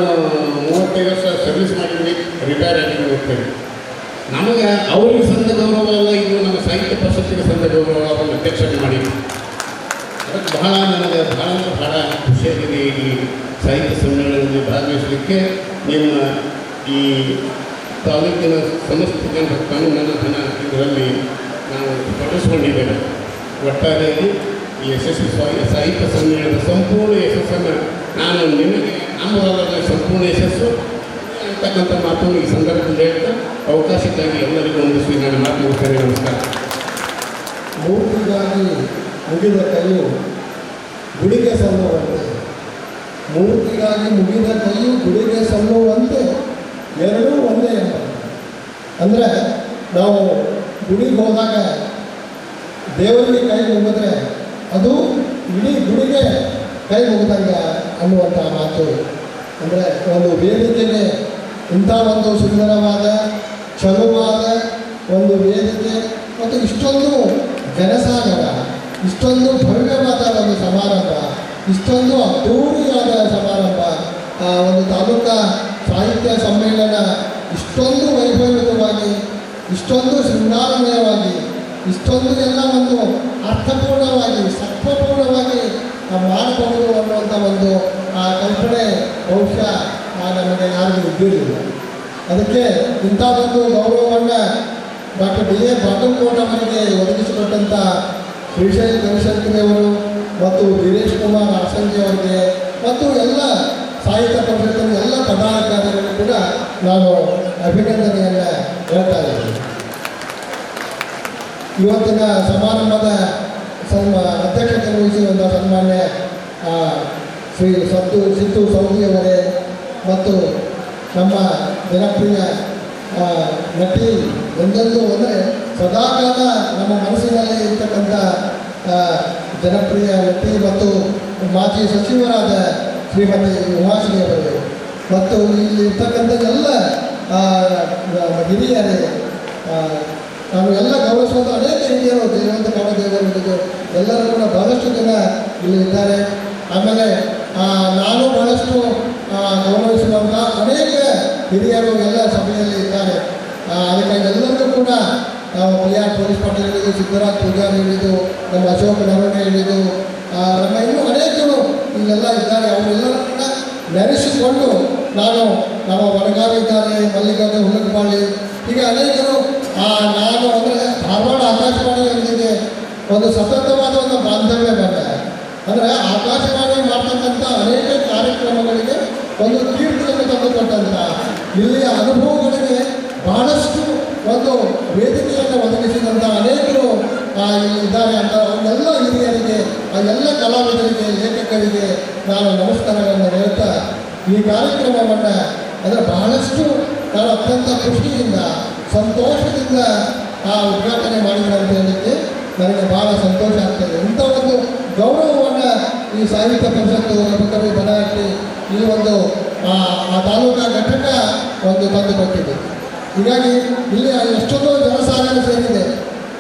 35 ವರ್ಷ ಸರ್ವಿಸ್ ಮಾಡಿದ್ದೀನಿ, ರಿಟೈರ್ ಆಗಿದ್ದೀನಿ ಹೋಗ್ತೇನೆ. ನಮಗೆ ಅವ್ರಿಗೆ ಸಂದ ಗೌರವ ಅಲ್ಲ, ಇದು ನಮ್ಮ ಸಾಹಿತ್ಯ ಪರಿಷತ್ತಿಗೆ ಸಂದ ಗೌರವ ಅವರನ್ನು ಅಧ್ಯಕ್ಷತೆ ಮಾಡಿ. ಅದಕ್ಕೆ ನನಗೆ ಬಹಳ ಖುಷಿಯಾಗಿದೆ ಈ ಸಾಹಿತ್ಯ ಸಮ್ಮೇಳನದಲ್ಲಿ ಭಾಗವಹಿಸಲಿಕ್ಕೆ. ನಿಮ್ಮ ಈ ತಾಲೂಕಿನ ಸಮಸ್ತ ಜನರ ಕಾನೂನನ ಧನ ಇದರಲ್ಲಿ ನಾವು ತೊಡಗಿಸಿಕೊಂಡಿದ್ದೇವೆ. ಒಟ್ಟಾರೆಯಾಗಿ ಈ ಯಶಸ್ವಿ ಸಾಹಿತ್ಯ ಸಮ್ಮೇಳನದ ಸಂಪೂರ್ಣ ಯಶಸ್ಸನ್ನು ನಾನು ನಿಮಗೆ ನಮ್ಮ ಸಂಪೂರ್ಣ ಯಶಸ್ಸು ಅಂತಕ್ಕಂಥ ಮಾತನ್ನು ಈ ಸಂದರ್ಭದಲ್ಲಿ ಹೇಳ್ತಾ ಅವಕಾಶಕ್ಕಾಗಿ ಎಲ್ಲರಿಗೂ ವಂದಿಸಿ ನಾನು ಮಾತು ಮುಗಿಸ್ತೇನೆ. ನಮಸ್ಕಾರ. ಮೂರ್ತಿಗಾಗಿ ಮುಗಿದ ಕೈಯು ಗುಡಿಗೆ ಸಲ್ಲುವಂತೆ, ಮೂರ್ತಿಗಾಗಿ ಮುಗಿದ ಕೈಯು ಗುಡಿಗೆ ಸಲ್ಲುವಂತೆ ಎರಡೂ ಒಂದೇ ಎಂಬ. ಅಂದರೆ ನಾವು ಗುಡಿಗೆ ಹೋದಾಗ ದೇವರಿಗೆ ಕೈ ಮುಗಿದ್ರೆ ಅದು ಇಡೀ ಗುಡಿಗೆ ಕೈ ಮುಗಿದಂಗೆ ಅನ್ನುವಂಥ ಮಾತು. ಅಂದರೆ ಒಂದು ವೇದಿಕೆಗೆ ಇಂಥ ಒಂದು ಸುಂದರವಾದ ಚಲುವಾದ ಒಂದು ವೇದಿಕೆ ಮತ್ತು ಇಷ್ಟೊಂದು ಜನಸಾಗರ, ಇಷ್ಟೊಂದು ಭವ್ಯವಾದ ಒಂದು ಸಮಾರಂಭ, ಇಷ್ಟೊಂದು ಅದ್ಧೂರಿಯಾದ ಸಮಾರಂಭ, ಒಂದು ತಾಲೂಕಾ ಸಾಹಿತ್ಯ ಸಮ್ಮೇಳನ ಇಷ್ಟೊಂದು ವೈಭವಯುತವಾಗಿ, ಇಷ್ಟೊಂದು ಶೃಂಗಾರಮಯವಾಗಿ, ಇಷ್ಟೊಂದು ಎಲ್ಲ ಒಂದು ಅರ್ಥಪೂರ್ಣವಾಗಿ ಸತ್ವಪೂರ್ಣವಾಗಿ ಮಾಡಬಹುದು ಅನ್ನುವಂಥ ಒಂದು ಕಲ್ಪನೆ ಬಹುಶಃ ನಮಗೆ ಯಾರಿಗೂ ಇದ್ದಿರಲಿಲ್ಲ. ಅದಕ್ಕೆ ಇಂಥ ಒಂದು ಗೌರವವನ್ನು ಡಾಕ್ಟರ್ ಡಿ ಎ ಬಾಗಲಕೋಟ ಅವರಿಗೆ ಒದಗಿಸಿಕೊಟ್ಟಂಥ ಶ್ರೀಶೈಲ ಗವಿಶಂಕರಿಯವರು ಮತ್ತು ವೀರೇಶ್ ಕುಮಾರ್ ಆಸಂಗಿ ಅವರಿಗೆ ಮತ್ತು ಎಲ್ಲ ಸಾಹಿತ್ಯ ಪರಿಷತ್ತಿನ ಎಲ್ಲ ಪದಾಧಿಕಾರಿಗಳು ಕೂಡ ನಾನು ಅಭಿನಂದನೆಯನ್ನು ಹೇಳ್ತಾ ಇದ್ದೀನಿ. ಇವತ್ತಿನ ಸಮಾರಂಭದ ಅಧ್ಯಕ್ಷತೆ ವಹಿಸಿರುವಂಥ ಸನ್ಮಾನ್ಯ ಶ್ರೀ ಸಿದ್ದು ಸೌದಿಯವರೇ ಮತ್ತು ನಮ್ಮ ಜನಪ್ರಿಯ ನಟಿ ಎಂದೆಂದೂ ಅಂದರೆ ಸದಾಕಾಲ ನಮ್ಮ ಮನಸ್ಸಿನಲ್ಲಿ ಇರ್ತಕ್ಕಂಥ ಜನಪ್ರಿಯ ನಟಿ ಮತ್ತು ಮಾಜಿ ಸಚಿವರಾದ ಶ್ರೀಮತಿ ಉಮಾಶ್ರೀಯವರೇ ಮತ್ತು ಇಲ್ಲಿ ಇರ್ತಕ್ಕಂಥ ಎಲ್ಲ ಹಿರಿಯರೇ, ನಾವು ಎಲ್ಲ ಗೌರವಿಸುವಂಥ ಅನೇಕ ಹಿರಿಯರು ಜಯವಂತ ಕಾಮದೇವರು ಎಲ್ಲರೂ ಕೂಡ ಬಹಳಷ್ಟು ಜನ ಇಲ್ಲಿ ಇದ್ದಾರೆ. ಆಮೇಲೆ ನಾನು ಬಹಳಷ್ಟು ಗೌರವಿಸುವಂಥ ಅನೇಕ ಹಿರಿಯರು ಎಲ್ಲ ಸಭೆಯಲ್ಲಿ ಇದ್ದಾರೆ. ಅದಕ್ಕಾಗಿ ಎಲ್ಲರಿಗೂ ಕೂಡ ನಾವು PR ಪೊಲೀಸ್ ಪಾಟೀಲ್ ಹೇಳಿದ್ದು, ಸಿದ್ದರಾಜ್ ಪೂಜಾರಿ ಹೇಳಿದ್ದು, ನಮ್ಮ ಅಶೋಕ್ ನರವಣೆ ಹೇಳಿದ್ದು, ನಮ್ಮ ಇನ್ನೂ ಅನೇಕರು ಇಲ್ಲೆಲ್ಲ ಇದ್ದಾರೆ. ಅವರೆಲ್ಲರೂ ಕೂಡ ನೆನೆಸಿಕೊಂಡು ನಾನು ನಮ್ಮ ವಡಗಾವಿ ಇದ್ದಾರೆ, ಮಲ್ಲಿಕಾರ್ಜುನ ಹುಲಗಪಾಳಿ, ಹೀಗೆ ಅನೇಕರು ನಾನು ಅಂದರೆ ಧಾರವಾಡ ಆಕಾಶವಾಣಿಯೊಂದಿಗೆ ಒಂದು ಸತತವಾದ ಒಂದು ಬಾಂಧವ್ಯ ಬಂದೆ. ಅಂದರೆ ಆಕಾಶವಾಣಿ ಮಾಡ್ತಕ್ಕಂಥ ಅನೇಕ ಕಾರ್ಯಕ್ರಮಗಳಿಗೆ ಒಂದು ಕೀರ್ತಿಯನ್ನು ತಂದುಕೊಟ್ಟಂಥ ಇಲ್ಲಿಯ ಅನುಭವಗಳಿಗೆ ಬಹಳಷ್ಟು ಒಂದು ವೇದಿಕೆಯನ್ನು ಒದಗಿಸಿದಂಥ ಅನೇಕರು ಇದ್ದಾರೆ ಅಂತ ಎಲ್ಲ ಹಿರಿಯರಿಗೆ, ಎಲ್ಲ ಕಲಾವಿದರಿಗೆ, ಲೇಖಕರಿಗೆ ನಾನು ನಮಸ್ಕಾರಗಳನ್ನು ಹೇಳ್ತಾ ಈ ಕಾರ್ಯಕ್ರಮವನ್ನು ಅಂದರೆ ಬಹಳಷ್ಟು ನಾನು ಅತ್ಯಂತ ಖುಷಿಯಿಂದ ಸಂತೋಷದಿಂದ ಉದ್ಘಾಟನೆ ಮಾಡಿದೆ ಅಂತ ಹೇಳಲಿಕ್ಕೆ ನನಗೆ ಭಾಳ ಸಂತೋಷ ಆಗ್ತದೆ. ಇಂಥ ಒಂದು ಗೌರವವನ್ನು ಈ ಸಾಹಿತ್ಯ ಪರಿಷತ್ತು ರಬಕವಿ ಬನಹಟ್ಟಿ ಈ ಒಂದು ಆ ತಾಲೂಕಾ ಘಟಕ ಒಂದು ತಂದುಕೊಟ್ಟಿದೆ. ಹೀಗಾಗಿ ಇಲ್ಲಿ ಎಷ್ಟೊಂದು ಜನಸಾಗರ ಸೇರಿದೆ.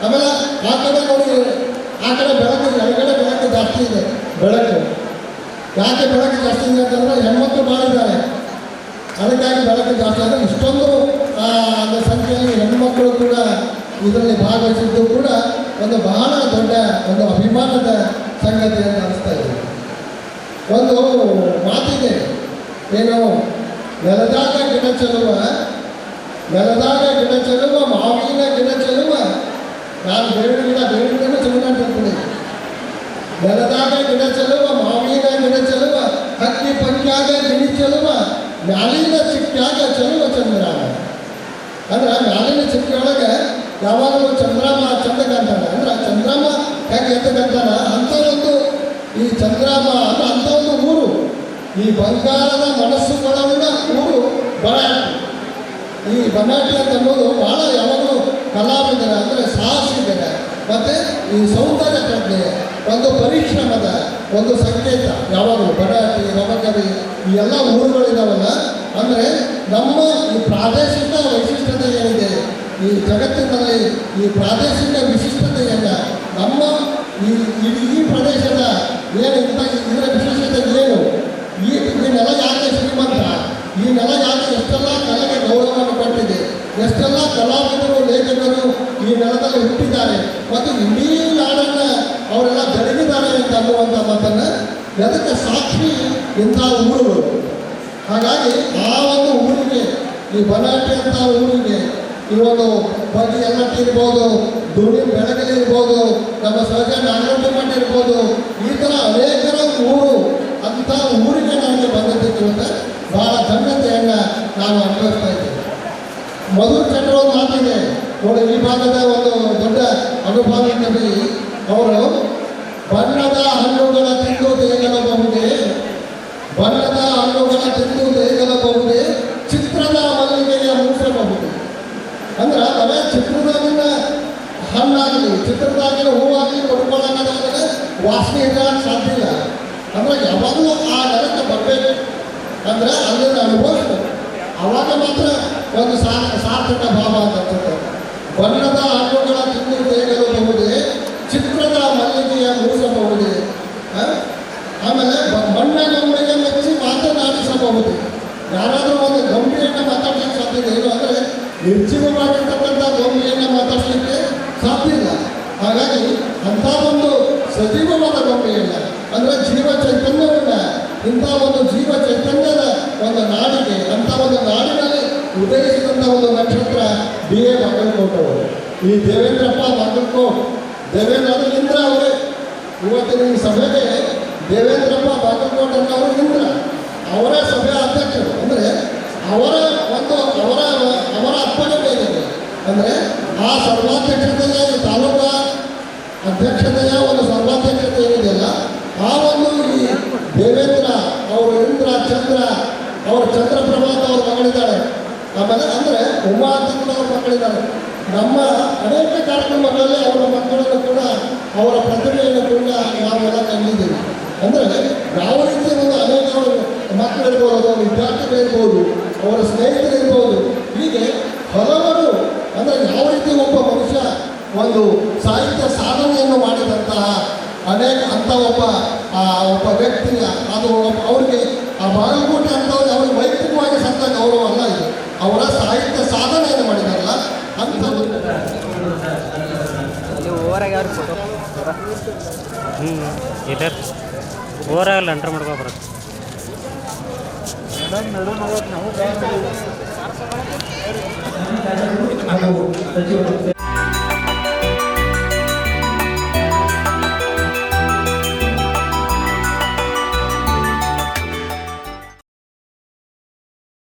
ಆಮೇಲೆ ಆ ಕಡೆ ನೋಡಿ, ಆ ಕಡೆ ಬೆಳಕು, ಎಡಗಡೆ ಬೆಳಕು ಜಾಸ್ತಿ ಇದೆ. ಬೆಳಕು ಯಾಕೆ ಬೆಳಕು ಜಾಸ್ತಿ ಇದೆ ಅಂತಂದರೆ ಹೆಣ್ಮಕ್ಳು ಮಾಡಿದ್ದಾರೆ, ಅದಕ್ಕಾಗಿ ಬೆಳಕು ಜಾಸ್ತಿ. ಅಂದರೆ ಇಷ್ಟೊಂದು ಸಂಖ್ಯೆಯಲ್ಲಿ ಹೆಣ್ಮಕ್ಕಳು ಕೂಡ ಇದರಲ್ಲಿ ಭಾಗವಹಿಸಿದ್ದು ಕೂಡ ಒಂದು ಬಹಳ ದೊಡ್ಡ ಒಂದು ಅಭಿಮಾನದ ಸಂಗತಿ ಅಂತ ಅನಿಸ್ತಾ ಇದೆ. ಒಂದು ಮಾತಿದೆ, ಏನು ನೆಲದಾಗ ಗಿಡ ಚೆಲ್ಲುವ, ನೆಲದಾಗ ಗಿಡ ಚೆಲ್ಲುವ, ಮಾವಿನ ಗಿಡ ಚೆಲ್ಲುವ, ನಾನು ಬೇವಿನ ಗಿಡನೂ ಚೆಲ್ಲುವ ಅಂತ ಹೇಳ್ತೀನಿ. ನೆಲದಾಗ ಗಿಡ ಚೆಲ್ಲುವ, ಮಾವಿನ ಗಿಡ ಚೆಲ್ಲುವ, ಹಕ್ಕಿ ಪಂಚಾಗ ಗಿಣಿ ಚೆಲ್ಲುವ, ಮ್ಯಾಲಿನ ಚಿಕ್ಕಾಗ ಚೆಲ್ಲುವ ಚಂದ್ರಾಮ. ಅಂದ್ರೆ ಮ್ಯಾಲಿನ ಚಿಕ್ಕಿಯೊಳಗೆ ಯಾವಾಗಲೂ ಚಂದ್ರಾಮ ಚಂದ ಕಾಣ್ತಾನೆ. ಅಂದ್ರೆ ಚಂದ್ರಾಮ ಹೇಗೆ ಎದ್ದು ಕಾಣ್ತಾನ ಅಂಥ ಒಂದು ಈ ಚಂದ್ರಾಮ ಅಂದ್ರೆ ಅಂಥ ಒಂದು ಊರು, ಈ ಬಂಗಾರದ ಮನಸ್ಸುಗಳನ್ನ ಊರು ಬನಾಟಿ. ಈ ಬನಾಟಿ ಅಂತ ಅನ್ನೋದು ಭಾಳ ಯಾವಾಗಲೂ ಕಲಾವಿದರ ಅಂದರೆ ಸಾಹಸಿಗರ ಮತ್ತು ಈ ಸೌಂದರ್ಯ ಪ್ರಜ್ಞೆ, ಒಂದು ಪರಿಶ್ರಮದ ಒಂದು ಸಂಕೇತ. ಯಾವಾಗಲೂ ಬನಾಟಿ, ರಬಕವಿ ಈ ಎಲ್ಲ ಊರುಗಳಿದಾವಲ್ಲ, ಅಂದರೆ ನಮ್ಮ ಈ ಪ್ರಾದೇಶಿಕ ವೈಶಿಷ್ಟ್ಯತೆ ಏನಿದೆ ಈ ಜಗತ್ತಿನಲ್ಲಿ ಈ ಪ್ರಾದೇಶಿಕ ವಿಶಿಷ್ಟತೆಯನ್ನು ನಮ್ಮ ಈ ಪ್ರದೇಶದ ಏನು ಇದರ ವಿಶೇಷತೆ ಏನು, ಈ ನೆಲ ಯಾಕೆ ಶ್ರೀಮಂತ, ಈ ನೆಲ ಯಾಕೆ ಎಷ್ಟೆಲ್ಲ ಕಲೆಗೆ ಗೌರವವನ್ನು ಕೊಟ್ಟಿದೆ, ಎಷ್ಟೆಲ್ಲ ಕಲಾವಿದರು ಲೇಖಕರು ಈ ನೆಲದಲ್ಲಿ ಹುಟ್ಟಿದ್ದಾರೆ ಮತ್ತು ಇಡೀ ನಾಡನ್ನು ಅವರೆಲ್ಲ ಬೆಳಗಿದ್ದಾರೆ ಅಂತ ಅನ್ನುವಂಥ ಮಾತನ್ನು ಅದಕ್ಕೆ ಸಾಕ್ಷಿ ಇಂಥ ಊರುಗಳು. ಹಾಗಾಗಿ ಆ ಒಂದು ಊರಿಗೆ, ಈ ಬನಾಟಿ ಅಂತ ಊರಿಗೆ ಈ ಒಂದು ಬಗೆ ಎಲ್ಲಟ್ಟಿ ಇರ್ಬೋದು, ದುರ್ನಿ ಬೆಳಗಲಿ ಇರ್ಬೋದು, ನಮ್ಮ ಸಹಜ ನಾಗರಟ್ಟಿ ಮಠ ಇರ್ಬೋದು, ಈ ಥರ ಅನೇಕರ ಊರು ಅಂಥ ಊರಿಗೆ ನನಗೆ ಬಂದದ್ದಕ್ಕೆ ಬಹಳ ಧನ್ಯತೆಯನ್ನು ನಾನು ಅನುಭವಿಸ್ತಾ ಇದ್ದೇನೆ. ಮಧುರ್ ಚಂದ್ರ ಮಾತಿದೆ ನೋಡಿ, ಈ ಭಾಗದ ಒಂದು ದೊಡ್ಡ ಅನುಭವಿ ಕವಿ ಅವರು ಬಣ್ಣದ ಹಣ್ಣುಗಳ ತಿಂದು ತೇಗಲಬಹುದೇ, ಬಣ್ಣದ ಹಣ್ಣುಗಳ ತಿಂದು ತೇಗಲಬಹುದೇ, ಚಿತ್ರದ ಮಲ್ಲಿಗೆಯ ಮೂಸಬಹುದು. ಅಂದ್ರೆ ಅವೇ ಚಿತ್ರದಾಗಿನ ಹಣ್ಣಾಗಲಿ, ಚಿತ್ರದಾಗಿನ ಹೂವಾಗಲಿ ಕೊಡ್ಕೊಳ್ಳೋಕ್ಕಾಗಲ್ಲ, ವಾಸನೆ ಇರೋಕ್ಕೆ ಸಾಧ್ಯ ಇಲ್ಲ. ಅಂದ್ರೆ ಯಾವಾಗಲೂ ಆ ನೆಲಕ್ಕೆ ಬರಬೇಕು, ಅಂದರೆ ಅಲ್ಲಿನ ಅನುಭವಿಸ್ಬೇಕು, ಆವಾಗ ಮಾತ್ರ ಒಂದು ಸಾರ್ಥಕ ಭಾವ ಅಂತ ಅನ್ಸುತ್ತೆ. ಬಣ್ಣದ ಹಣ್ಣುಗಳ ತಿಂದು ತೇಗಲಬಹುದೇ, ಚಿತ್ರದ ಮಲ್ಲಿಗೆಯ ಮೂಸಬಹುದೇ, ಆಮೇಲೆ ಮಣ್ಣ ಗೊಂಬೆಗೆ ಮೆಚ್ಚಿ ಮಾತನಾಡಿಸಬಹುದು. ಯಾರಾದರೂ ಒಂದು ಗೊಂಬೆಯನ್ನು ಮಾತಾಡ್ಲಿಕ್ಕೆ ಸಾಧ್ಯ ಇಲ್ಲ, ಅಂದರೆ ನಿರ್ಜೀವವಾಗಿರ್ತಕ್ಕಂಥ ಗೊಂಬೆಯನ್ನು ಮಾತಾಡಲಿಕ್ಕೆ ಸಾಧ್ಯ ಇಲ್ಲ. ಹಾಗಾಗಿ ಅಂಥ ಒಂದು ಸಜೀವವಾದ ಗೊಂಬೆಯಲ್ಲ, ಅಂದರೆ ಜೀವ ಚೈತನ್ಯವನ್ನು, ಇಂಥ ಒಂದು ಜೀವ ಚೈತನ್ಯದ ಒಂದು ನಾಡಿಗೆ, ಅಂಥ ಒಂದು ನಾಡಿನಲ್ಲಿ ಉದಯಿಸಿದಂಥ ಒಂದು ನಕ್ಷತ್ರ BA ಬಾಗಲಕೋಟೆ ಅವರು. ಈ ದೇವೇಂದ್ರಪ್ಪ ಬಾಗಲಕೋಟ್, ದೇವೇಂದ್ರ ಅದು ಇಂದ್ರ ಅವರೇ. ಇವತ್ತಿನ ಈ ಸಭೆಗೆ ದೇವೇಂದ್ರಪ್ಪ ಬಾಗಲಕೋಟ್ ಅನ್ನೋರು ಇಂದ್ರ, ಅವರೇ ಸಭೆಯ ಅಧ್ಯಕ್ಷರು. ಅಂದರೆ ಅವರ ಒಂದು ಅವರ ಅಪ್ಪಣೆ ಬೇರೆ. ಅಂದರೆ ಆ ಸರ್ವಾಧ್ಯಕ್ಷತೆಯ ತಾಲೂಕಾ ಅಧ್ಯಕ್ಷತೆಯ ಒಂದು ಸರ್ವಾಧ್ಯಕ್ಷತೆ ಏನಿದೆಯಲ್ಲ, ಆ ಒಂದು ಈ ದೇವೇಂದ್ರ ಅವರು ಇಂದ್ರ ಚಂದ್ರ ಅವರು ಚಂದ್ರಪ್ರಭಾತ ಅವರು ಮಗಳಿದ್ದಾರೆ. ಆಮೇಲೆ ಅಂದರೆ ಉಮಾ ಅಂತ ಕೂಡ ಅವ್ರ ಮಕ್ಕಳಿದ್ದಾರೆ. ನಮ್ಮ ಅನೇಕ ಕಾರ್ಯಕ್ರಮಗಳಲ್ಲಿ ಅವರ ಮಕ್ಕಳನ್ನು ಕೂಡ, ಅವರ ಪ್ರತಿಭೆಯನ್ನು ಕೂಡ ನಾವೆಲ್ಲ ಕಂಡಿದ್ದೀವಿ. ಅಂದರೆ ಯಾವ ರೀತಿ ಒಂದು ಅನೇಕ ಮಕ್ಕಳಿರ್ಬೋದು, ವಿದ್ಯಾರ್ಥಿಗಳಿರ್ಬೋದು, ಅವರ ಸ್ನೇಹಿತರಿರ್ಬೋದು, ಹೀಗೆ ಹಲವರು. ಅಂದರೆ ಯಾವ ರೀತಿ ಒಬ್ಬ ಮನುಷ್ಯ ಒಂದು ಸಾಹಿತ್ಯ ಸಾಧನೆಯನ್ನು ಮಾಡಿದಂತಹ ಅನೇಕ ಅಂಥ ಒಬ್ಬ ವ್ಯಕ್ತಿ, ಅದು ಅವ್ರಿಗೆ ಆ ಬಾಗಲಕೋಟೆ ಅಂತವ್ರಿಗೆ ಅವ್ರಿಗೆ ವೈಯಕ್ತಿಕವಾಗಿ ಸಂತ ಗೌರವ ಅಲ್ಲ, ಇದು ಅವರ ಸಾಹಿತ್ಯ ಸಾಧನೆಯನ್ನು ಮಾಡಿದಾರಲ್ಲ ಅಂತ. ಓವರಾಗಿ ಅವ್ರ ಫೋಟೋ ಇದರ್ ಓವರಾಗಲ್ಲ ಎಂಟ್ರ್ ಮಾಡ್ಕೊ ಬರುತ್ತೆ. ಹಾಗೂ ಸಚಿವರು